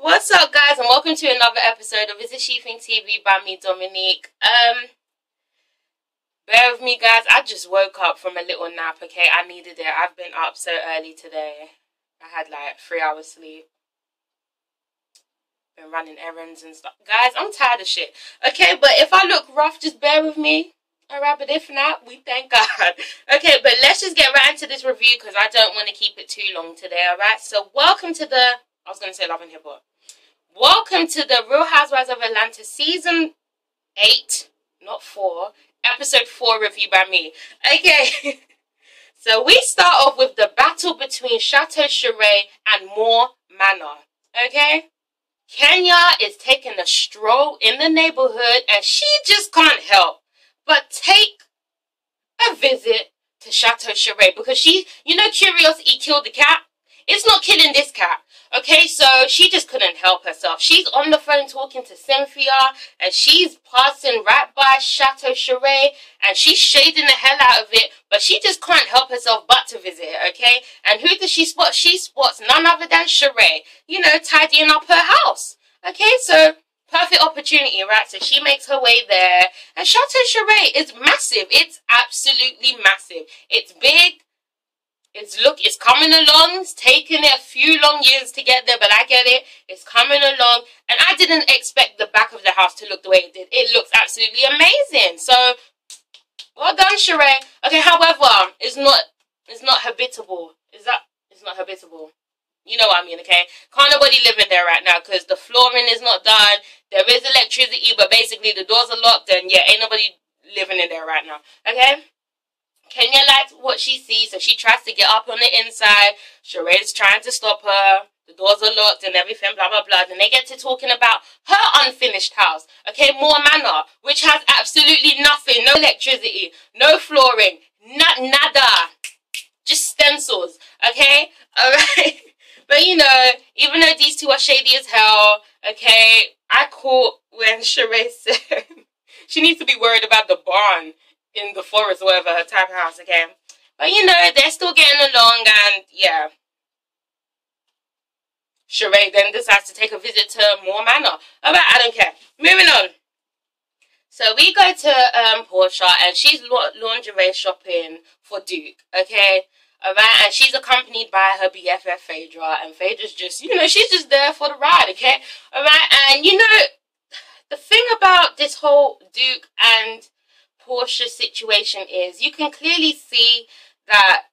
What's up, guys, and welcome to another episode of ItsASheThIngTV by me, Dominique. Bear with me, guys. I just woke up from a little nap, okay? I needed it. I've been up so early today. I had like 3 hours sleep. Been running errands and stuff. Guys, I'm tired of shit. Okay, but if I look rough, just bear with me. Alright, but if not, we thank God. Okay, but let's just get right into this review because I don't want to keep it too long today, alright? So, welcome to the... I was going to say Love and Hip Hop. Welcome to the Real Housewives of Atlanta Season 8, not 4, Episode 4 review by me. Okay, so we start off with the battle between Chateau Sheree and Moore Manor. Okay, Kenya is taking a stroll in the neighborhood and she just can't help but take a visit to Chateau Sheree because she, you know, curiosity killed the cat. It's not killing this cat. Okay, so she just couldn't help herself. She's on the phone talking to Cynthia, and she's passing right by Chateau Sheree, and she's shading the hell out of it, but she just can't help herself but to visit it, okay? And who does she spot? She spots none other than Sheree, you know, tidying up her house. Okay, so perfect opportunity, right? So she makes her way there, and Chateau Sheree is massive. It's absolutely massive. It's big. It's coming along. It's taken it a few long years to get there, but I get it. It's coming along. And I didn't expect the back of the house to look the way it did. It looks absolutely amazing. So, well done, Sheree. Okay, however, it's not habitable. It's not habitable. You know what I mean, okay? Can't nobody live in there right now because the flooring is not done. There is electricity, but basically the doors are locked and yeah, ain't nobody living in there right now. Okay? Kenya likes what she sees, so she tries to get up on the inside. Sheree's trying to stop her. The doors are locked and everything, blah, blah, blah. Then they get to talking about her unfinished house. Okay, Moore Manor, which has absolutely nothing. No electricity, no flooring, nada. Just stencils, okay? Alright? But, you know, even though these two are shady as hell, okay, I caught when Sheree said she needs to be worried about the barn in the forest or whatever, her type of house, okay? But, you know, they're still getting along, and, yeah. Sheree then decides to take a visit to Moore Manor. Alright, I don't care. Moving on. So, we go to Porsha, and she's lingerie shopping for Duke, okay? Alright, and she's accompanied by her BFF, Phaedra, and Phaedra's just, you know, she's just there for the ride, okay? Alright, and, you know, the thing about this whole Duke and Porsha situation is you can clearly see that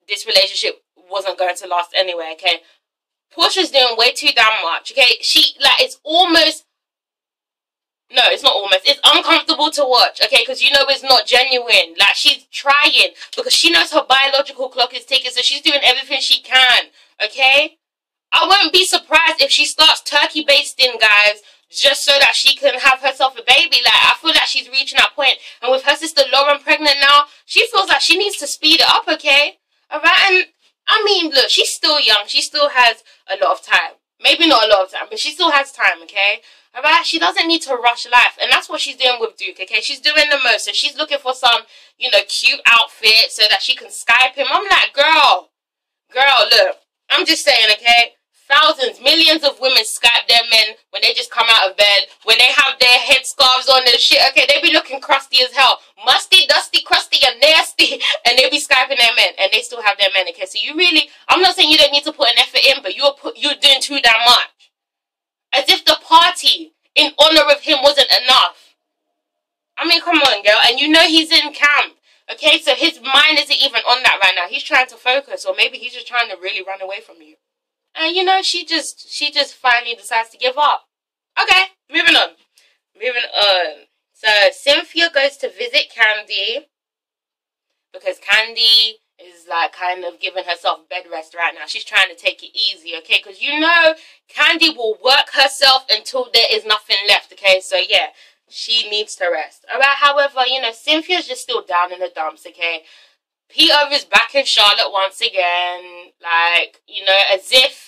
this relationship wasn't going to last anyway, okay? Porsha's doing way too damn much, okay? She, like, it's almost, no, it's not almost, it's uncomfortable to watch, okay? Because you know it's not genuine. Like, she's trying because she knows her biological clock is ticking, so she's doing everything she can, okay? I won't be surprised if she starts turkey basting, guys, just so that she can have herself a baby. Like, I feel like she's reaching that point. And with her sister Lauren pregnant now, she feels like she needs to speed it up, okay? Alright, and I mean, look, she's still young. She still has a lot of time. Maybe not a lot of time, but she still has time, okay? Alright, she doesn't need to rush life. And that's what she's doing with Duke, okay? She's doing the most. So she's looking for some, you know, cute outfit so that she can Skype him. I'm like, girl, look, I'm just saying, okay? Thousands, millions of women Skype their men when they just come out of bed, when they have their headscarves on and shit, okay, they be looking crusty as hell. Musty, dusty, crusty, and nasty, and they be Skyping their men, and they still have their men, okay? So you really, I'm not saying you don't need to put an effort in, but you're doing too damn much. As if the party in honor of him wasn't enough. I mean, come on, girl, and you know he's in camp, okay? So his mind isn't even on that right now. He's trying to focus, or maybe he's just trying to really run away from you. And, you know, she just finally decides to give up. Okay, moving on. So, Cynthia goes to visit Kandi because Kandi is, like, kind of giving herself bed rest right now. She's trying to take it easy, okay? Because, you know, Kandi will work herself until there is nothing left, okay? So, yeah, she needs to rest. Alright, however, you know, Cynthia's just still down in the dumps, okay? Peter is back in Charlotte once again, like, you know, as if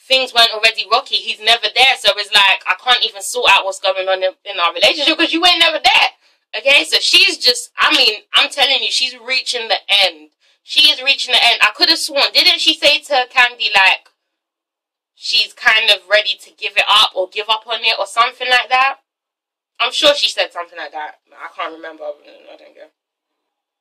things weren't already rocky. He's never there, so it's like, I can't even sort out what's going on in our relationship because you ain't never there, okay? So she's just, I mean, I'm telling you, she's reaching the end. She is reaching the end. I could have sworn, didn't she say to Kandi, like, she's kind of ready to give it up or give up on it or something like that. I'm sure she said something like that. I can't remember. I don't go.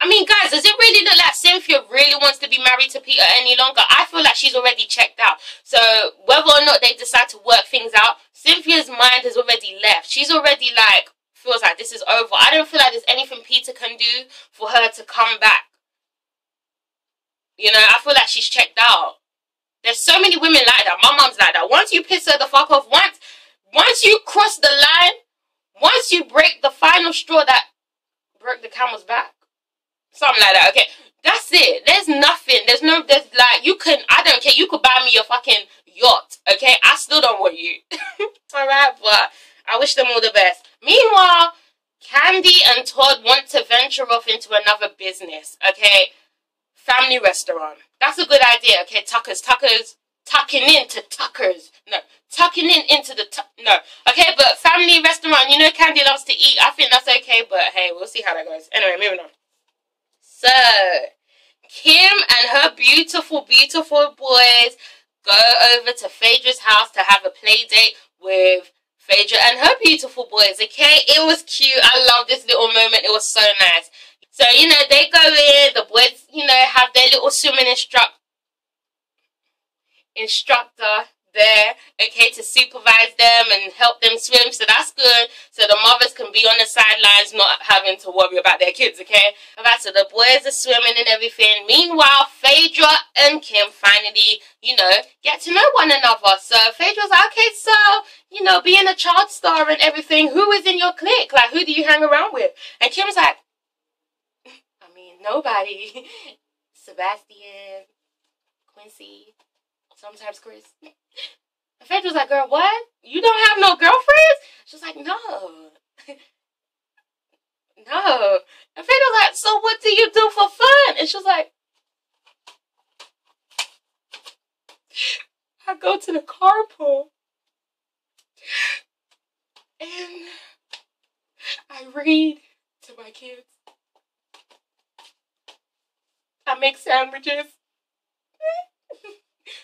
I mean, guys, does it really look like Cynthia really wants to be married to Peter any longer? I feel like she's already checked out. So, whether or not they decide to work things out, Cynthia's mind has already left. She's already, like, feels like this is over. I don't feel like there's anything Peter can do for her to come back. You know, I feel like she's checked out. There's so many women like that. My mom's like that. Once you piss her the fuck off, once you cross the line, once you break the final straw that broke the camel's back. Something like that, okay? That's it. There's nothing. There's like, I don't care. You could buy me your fucking yacht, okay? I still don't want you. Alright, but I wish them all the best. Meanwhile, Kandi and Todd want to venture off into another business, okay? Family restaurant. That's a good idea, okay? Tucking into Tuckers. No, tucking into the, no. Okay, but family restaurant, you know Kandi loves to eat. I think that's okay, but hey, we'll see how that goes. Anyway, moving on. So, Kim and her beautiful, beautiful boys go over to Phaedra's house to have a play date with Phaedra and her beautiful boys, okay? It was cute. I love this little moment. It was so nice. So, you know, they go in, the boys, you know, have their little swimming instructor there, okay, to supervise them and help them swim, so that's good, so the mothers can be on the sidelines not having to worry about their kids, okay? Alright, so the boys are swimming and everything. Meanwhile, Phaedra and Kim finally, you know, get to know one another. So Phaedra's like, okay, so, you know, being a child star and everything, who is in your clique? Like, who do you hang around with? And Kim's like, I mean, nobody. Sebastian, Quincy, sometimes Chris. And Phaedra's like, girl, what? You don't have no girlfriends? She's like, no. No. And Phaedra's like, so what do you do for fun? And she's like, I go to the carpool and I read to my kids. I make sandwiches.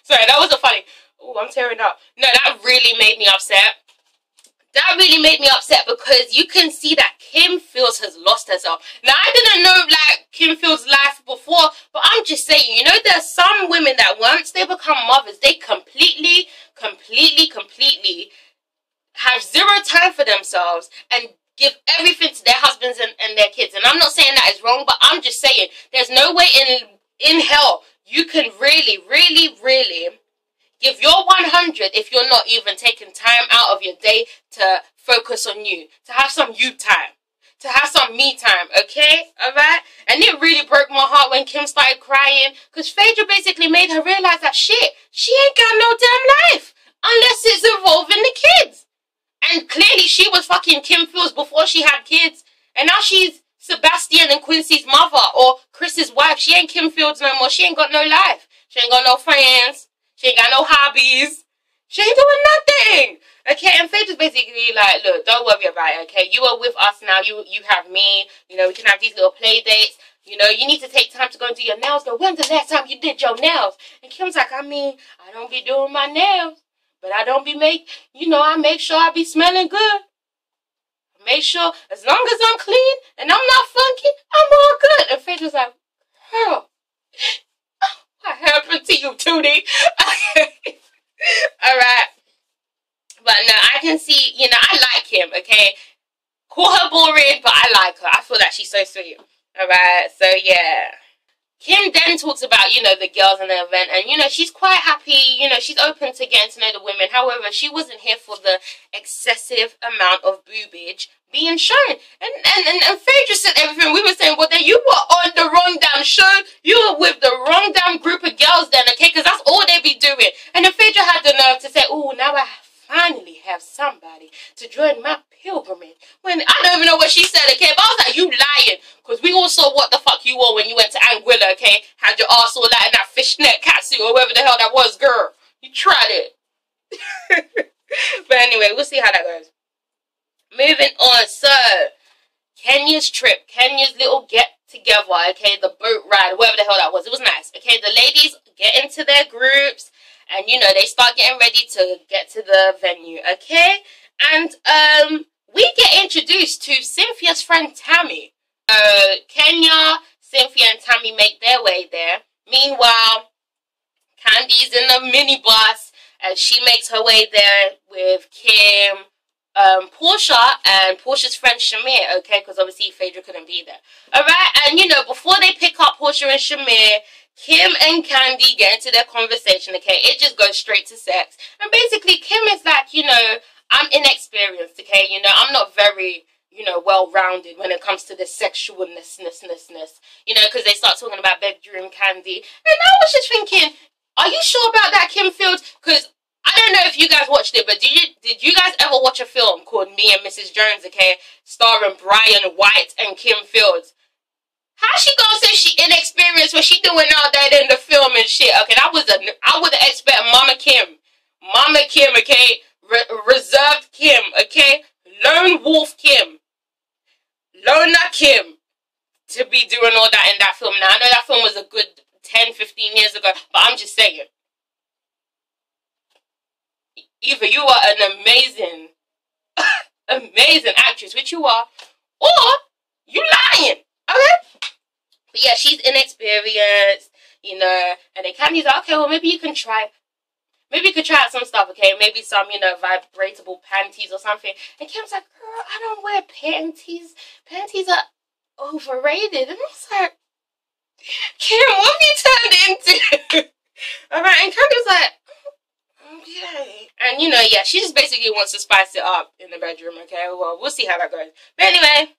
Sorry, that wasn't funny. Oh, I'm tearing up. No, that really made me upset. That really made me upset because you can see that Kim Fields has lost herself. Now, I didn't know, like, Kim Fields' life before, but I'm just saying, you know, there are some women that once they become mothers, they completely have zero time for themselves and give everything to their husbands and their kids. And I'm not saying that is wrong, but I'm just saying there's no way in hell you can really give your 100 if you're not even taking time out of your day to focus on you, to have some you time, to have some me time, okay? Alright? And it really broke my heart when Kim started crying, because Phaedra basically made her realize that shit, she ain't got no damn life unless it's involving the kids. And clearly she was fucking Kim Fields before she had kids, and now she's Sebastian and Quincy's mother or Chris's wife. She ain't Kim Fields no more. She ain't got no life. She ain't got no friends. She ain't got no hobbies. She ain't doing nothing. Okay, and Phaedra's basically like, look, don't worry about it, okay? You are with us now. You have me. You know, we can have these little play dates. You know, you need to take time to go and do your nails. Girl, when's the last time you did your nails? And Kim's like, I mean, I don't be doing my nails. But I don't be I make sure I be smelling good. Make sure, as long as I'm clean and I'm not funky, I'm all good. And Phaedra's like, girl, what happened to you, Tootie? Alright. But no, I can see, you know, I like him, okay? Call her boring, but I like her. I feel like she's so sweet. Alright, so yeah. Kim then talks about, you know, the girls in the event, and, you know, she's quite happy, you know, she's open to getting to know the women. However, she wasn't here for the excessive amount of boobage being shown. And Phaedra said everything. We were saying, well, then you were on the wrong damn show. You were with the wrong damn group of girls then, okay, because that's all they be doing. And then Phaedra had the nerve to say, oh, now I finally have somebody to join my pilgrimage. When I don't even know what she said, okay, but I was like, you lying, because we all saw what the fuck you wore when you went to Anguilla, okay? Had your ass all out in that fishnet catsuit or whatever the hell that was, girl. You tried it. But anyway, we'll see how that goes. Moving on, so Kenya's trip, Kenya's little get together, okay, the boat ride, whatever the hell that was, it was nice, okay? The ladies get into their groups And, you know, they start getting ready to get to the venue, okay? And, we get introduced to Cynthia's friend Tammy. Kenya, Cynthia, and Tammy make their way there. Meanwhile, Kandi's in the minibus, and she makes her way there with Kim, Porsha, and Porsha's friend Shamir, okay? Because obviously Phaedra couldn't be there. Alright, and you know, before they pick up Porsha and Shamir, Kim and Kandi get into their conversation, okay? It just goes straight to sex. And basically, Kim is like, you know, I'm inexperienced, okay? You know, I'm not very, you know, well-rounded when it comes to the sexualness, you know, because they start talking about bedroom candy. And I was just thinking, are you sure about that, Kim Fields? Because I don't know if you guys watched it, but did you guys ever watch a film called Me and Mrs. Jones, okay? Starring Brian White and Kim Fields. How she gonna say she inexperienced when she doing all that in the film and shit? Okay, I would expect Mama Kim, okay? Reserved Kim, okay? Lone Wolf Kim. Lona Kim to be doing all that in that film. Now, I know that film was a good 10, 15 years ago, but I'm just saying. Either you are an amazing, amazing actress, which you are, or you lying, okay? But yeah, she's inexperienced, you know, and then Kandi's like, okay, well, maybe you can try out some stuff, okay? Maybe some, you know, vibratable panties or something. And Kim's like, girl, I don't wear panties. Panties are overrated. And I was like, Kim, what have you turned into? Alright, and Kandi's like, okay. And, you know, yeah, she just basically wants to spice it up in the bedroom, okay? Well, we'll see how that goes. But anyway,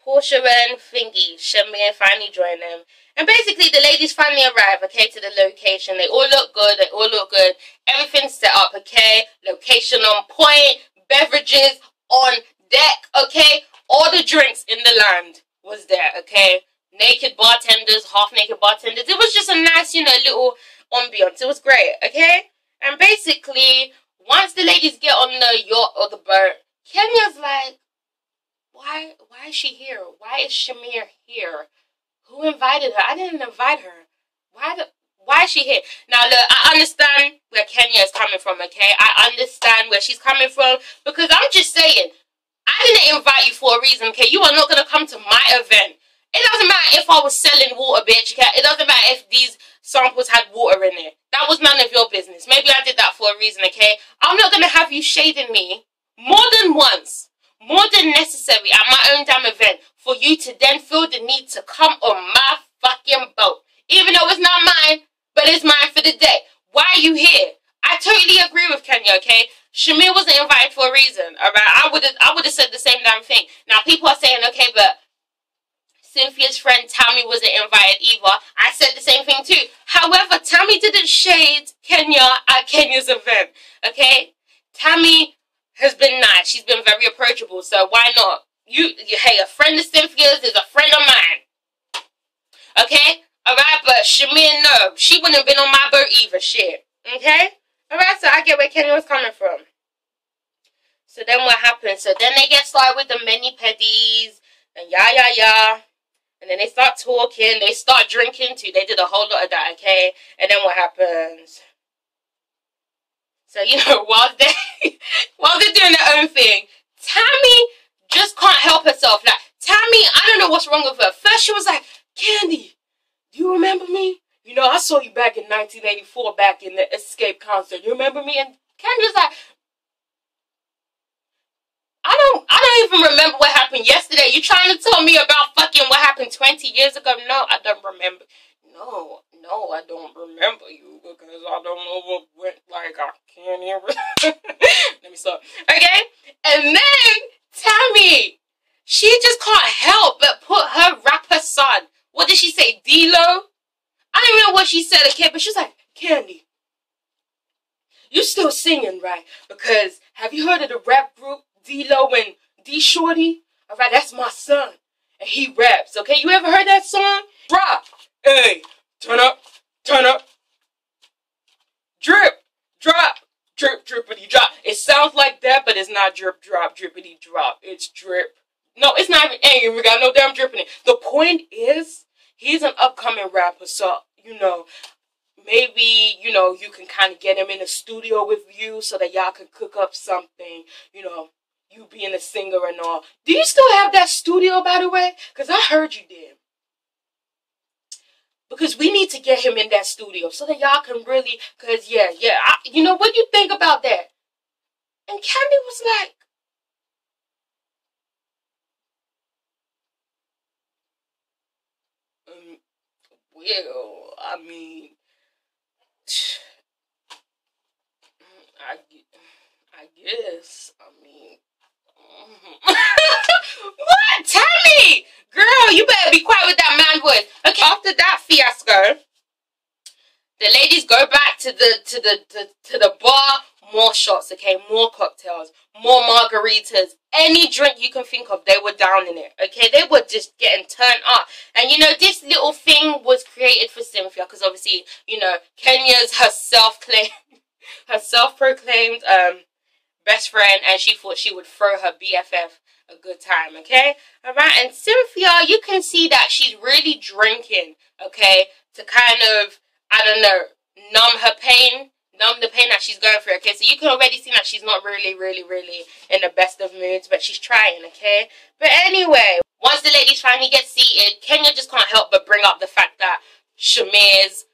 Porsha and Thingy, Shamir finally join them. And basically, the ladies finally arrive, okay, to the location. They all look good. Everything's set up, okay? Location on point. Beverages on deck, okay? All the drinks in the land was there, okay? Naked bartenders, half-naked bartenders. It was just a nice, you know, little ambiance. It was great, okay? And basically, once the ladies get on the yacht or the boat, Kenya's like, why is she here? Why is Shamir here? Who invited her? I didn't invite her. Why is she here? Now, look, I understand where Kenya is coming from, okay? I understand where she's coming from, because I'm just saying, I didn't invite you for a reason, okay? You are not going to come to my event. It doesn't matter if I was selling water, bitch, okay? It doesn't matter if these samples had water in it. That was none of your business. Maybe I did that for a reason, okay? I'm not going to have you shading me more than once, more than necessary at my own damn event for you to then feel the need to come on my fucking boat. Even though it's not mine, but it's mine for the day. Why are you here? I totally agree with Kenya, okay? Shamir wasn't invited for a reason, alright? I would have said the same damn thing. Now, people are saying, okay, but Cynthia's friend Tammy wasn't invited either. I said the same thing too. However, Tammy didn't shade Kenya at Kenya's event, okay? Tammy has been nice. She's been very approachable, so why not? Hey, a friend of Cynthia's is a friend of mine. Okay? Alright, but Shamir, no. She wouldn't have been on my boat either, shit. Okay? Alright, so I get where Kenya was coming from. So then what happens? So then they get started with the mani-pedis, and yah. And then they start talking, they start drinking too. They did a whole lot of that, okay? And then what happens? So, you know, while they're doing their own thing, Tammy just can't help herself. Like, Tammy, I don't know what's wrong with her. First she was like, Kandi, do you remember me? You know, I saw you back in 1984, back in the Escape concert. You remember me? And Kandi was like, I don't even remember what happened yesterday. You trying to tell me about fucking what happened 20 years ago? No, I don't remember. No, I don't remember you because I don't know what went, like, I can't even. Let me stop. Okay? And then, Tammy, she just can't help but put her rapper son. What did she say? D-Lo? I don't even know what she said, okay? But she's like, Kandi, you still singing, right? Because have you heard of the rap group D-Lo and D-Shorty? Alright, that's my son. And he raps, okay? You ever heard that song? Drop. Hey, turn up. Drip, drop. Drip, drippity, drop. It sounds like that, but it's not drip, drop, drippity, drop. It's drip. No, it's not even angry. We got no damn drip in it. The point is, he's an upcoming rapper, so, you know, maybe, you know, you can kind of get him in the studio with you so that y'all can cook up something, you know, you being a singer and all. Do you still have that studio, by the way? Because I heard you did. Because we need to get him in that studio so that y'all can really, because, yeah, you know, what do you think about that? And Kandi was like, well, I mean, I guess, I mean, what? Tell me! Girl, you better be quiet with that man voice. Okay, after that fiasco, the ladies go back to the bar, more shots, okay, more cocktails, more margaritas, any drink you can think of, they were down in it, okay, they were just getting turned up. And you know, this little thing was created for Cynthia, because obviously, you know, Kenya's her self-proclaimed best friend, and she thought she would throw her BFF a good time, okay? Alright, and Cynthia, you can see that she's really drinking, okay, to kind of, I don't know, numb the pain that she's going through, okay? So you can already see that she's not really in the best of moods, but she's trying, okay? But anyway, once the ladies finally get seated, Kenya just can't help but bring up the fact that Shamir's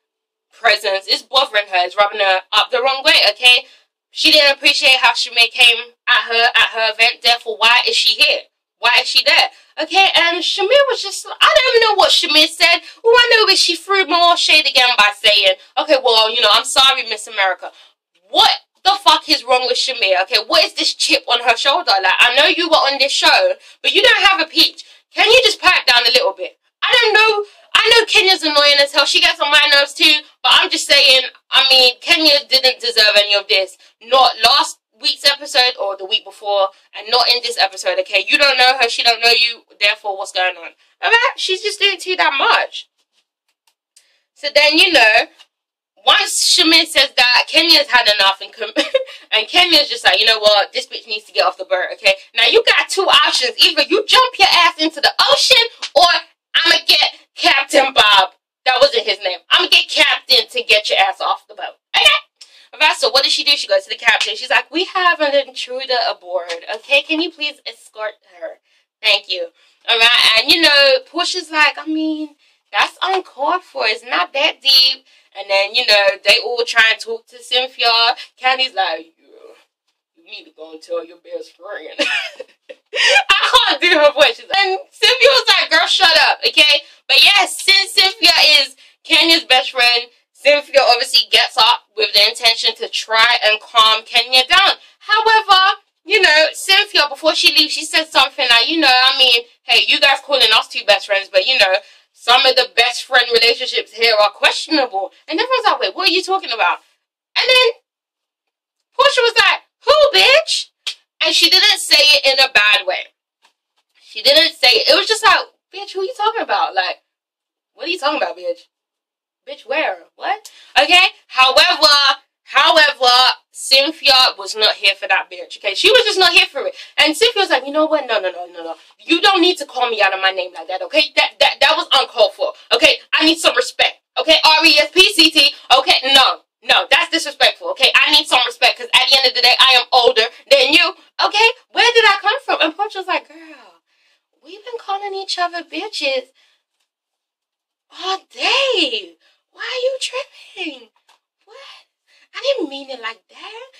presence is bothering her, is rubbing her up the wrong way, okay? She didn't appreciate how Shamir came at her event, therefore why is she here? Why is she there? Okay, and Shamir was just, I don't even know what Shamir said. All I know is she threw more shade again by saying, okay, well, you know, I'm sorry, Miss America. What the fuck is wrong with Shamir? Okay, what is this chip on her shoulder? Like, I know you were on this show, but you don't have a peach. Can you just pipe down a little bit? I don't know. I know Kenya's annoying as hell. She gets on my nerves too. But I'm just saying, I mean, Kenya didn't deserve any of this. Not last week's episode or the week before, and not in this episode, okay? You don't know her, she don't know you, therefore what's going on? Alright, she's just doing too that much. So then, you know, once Shamir says that, Kenya's had enough, and Kenya's just like, you know what, this bitch needs to get off the boat, okay? Now, you got two options. Either you jump your ass into the ocean, or I'ma get Captain Bob. That wasn't his name. I'ma get Captain to get your ass off the boat, okay? Alright, so what does she do? She goes to the captain. She's like, we have an intruder aboard, okay? Can you please escort her? Thank you. Alright, and you know, Porsha's like, I mean, that's uncalled for. It's not that deep. And then, you know, they all try and talk to Cynthia. Kandi's like, you need to go and tell your best friend. I can't do her voice. And Cynthia was like, girl, shut up, okay? But yes, since Cynthia is Kenya's best friend, Cynthia obviously gets up with the intention to try and calm Kenya down. However, you know, Cynthia, before she leaves, she said something like, you know, I mean, hey, you guys calling us two best friends, but, you know, some of the best friend relationships here are questionable. And everyone's like, wait, what are you talking about? And then Porsha was like, who, bitch? And she didn't say it in a bad way. She didn't say it. It was just like, bitch, who are you talking about? Like, what are you talking about, bitch? Bitch, where? What? Okay? However, Cynthia was not here for that bitch, okay? She was just not here for it. And Cynthia was like, you know what? No. You don't need to call me out of my name like that, okay? That was uncalled for, okay? I need some respect, okay? R-E-S-P-C-T, okay? No, that's disrespectful, okay? I need some respect, because at the end of the day, I am older than you, okay? Where did I come from? And Porsha was like, girl, we've been calling each other bitches all day. Why are you tripping? What? I didn't mean it like that.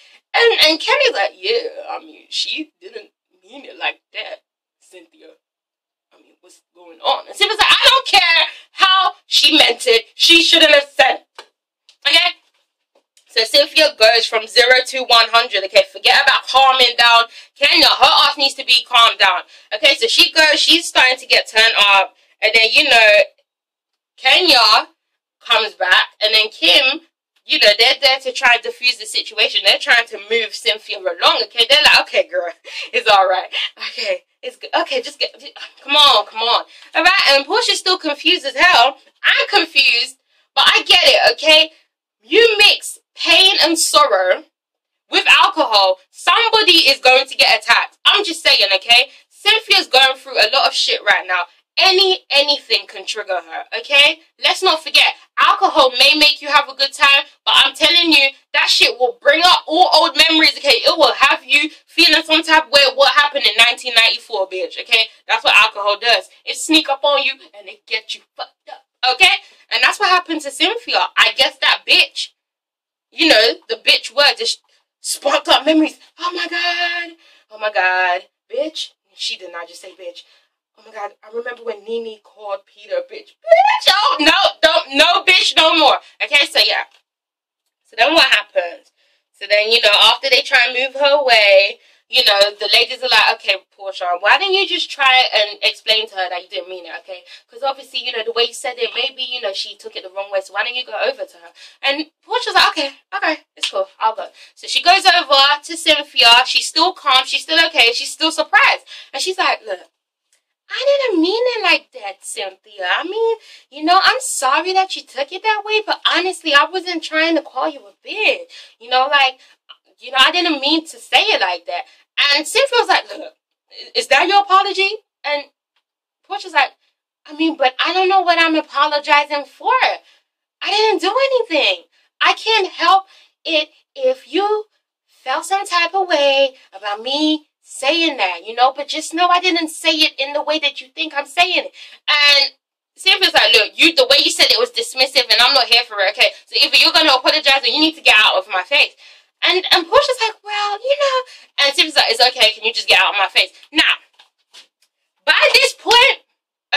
And Kenny's like, yeah, I mean, she didn't mean it like that, Cynthia. I mean, what's going on? And Cynthia's like, I don't care how she meant it. She shouldn't have said it. Okay? So Cynthia goes from 0 to 100. Okay, forget about calming down Kenya. Her ass needs to be calmed down. Okay, so she goes, she's starting to get turned up. And then, you know, Kenya comes back, and then Kim, you know, they're there to try and diffuse the situation. They're trying to move Cynthia along, okay? They're like, okay, girl, it's all right. Okay, it's good. Okay, just get, come on. All right, and Porsha's still confused as hell. I'm confused, but I get it, okay? You mix pain and sorrow with alcohol, somebody is going to get attacked. I'm just saying, okay? Cynthia's going through a lot of shit right now. anything can trigger her, okay? Let's not forget, alcohol may make you have a good time, but I'm telling you, that shit will bring up all old memories, okay? It will have you feeling some type of way of what happened in 1994, bitch, okay? That's what alcohol does. It sneak up on you and it gets you fucked up, okay? And that's what happened to Cynthia. I guess that bitch, you know, the bitch word just sparked up memories. Oh my god, bitch. She did not just say bitch. Oh my god, I remember when Nene called Peter bitch. Bitch! Oh, no, bitch, no more. Okay, so yeah. So then what happens? So then, you know, after they try and move her away, you know, the ladies are like, okay, Porsha, why don't you just try and explain to her that you didn't mean it, okay? Because obviously, you know, the way you said it, maybe, you know, she took it the wrong way, so why don't you go over to her? And Porsha's like, okay, it's cool, I'll go. So she goes over to Cynthia, she's still calm, she's still okay, she's still surprised. And she's like, look, I didn't mean it like that, Cynthia. I mean, you know, I'm sorry that you took it that way, but honestly, I wasn't trying to call you a bitch. You know, like, you know, I didn't mean to say it like that. And Cynthia was like, look, is that your apology? And Porsha's like, I mean, but I don't know what I'm apologizing for. I didn't do anything. I can't help it if you felt some type of way about me saying that, you know, but just know I didn't say it in the way that you think I'm saying it. And Cynthia's like, look, the way you said it was dismissive and I'm not here for it, okay? So either you're going to apologize or you need to get out of my face. And Porsha's like, well, you know, and Cynthia's like, it's okay, can you just get out of my face? Now, by this point,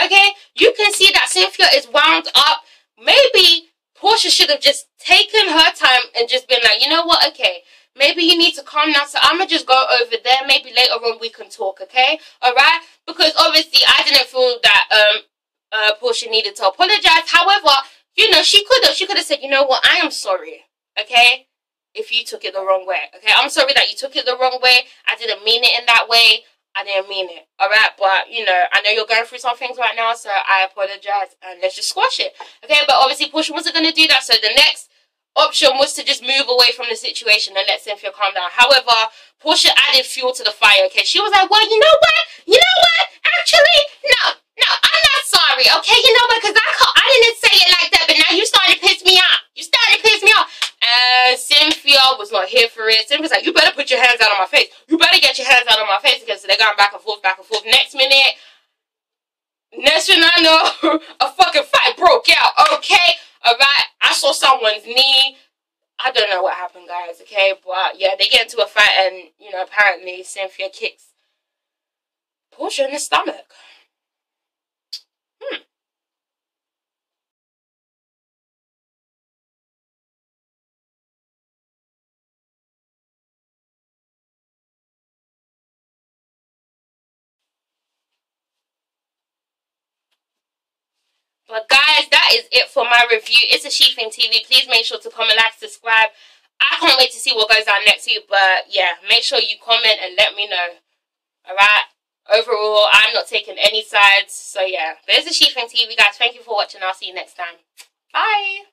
okay, you can see that Cynthia is wound up. Maybe Porsha should have just taken her time and just been like, you know what, okay, maybe you need to calm down, so I'm going to just go over there. Maybe later on we can talk, okay? Alright? Because obviously I didn't feel that Porsha needed to apologize. However, you know, she could have said, you know what, I am sorry, okay? If you took it the wrong way, okay? I'm sorry that you took it the wrong way. I didn't mean it in that way. I didn't mean it, alright? But, you know, I know you're going through some things right now, so I apologize. And let's just squash it, okay? But obviously Porsha wasn't going to do that, so the next option was to just move away from the situation and let Cynthia calm down. However, Porsha added fuel to the fire, okay? She was like, well, you know what? Actually, no, I'm not sorry, okay? You know what? Because I didn't say it like that, but now you started to piss me off. And Cynthia was not here for it. Cynthia's like, you better put your hands out of my face. You better get your hands out of my face. Because they're going back and forth. Next thing I know, a fucking fight broke out, okay? Alright, I saw someone's knee. I don't know what happened, guys, okay? But, yeah, they get into a fight and, you know, apparently Cynthia kicks Porsha in the stomach. But guys, that is it for my review. It's a ItsASheThIngTV. Please make sure to comment, like, subscribe. I can't wait to see what goes on next week. But yeah, make sure you comment and let me know. Alright? Overall, I'm not taking any sides. So yeah. But it's a ItsASheThIngTV, guys. Thank you for watching. I'll see you next time. Bye.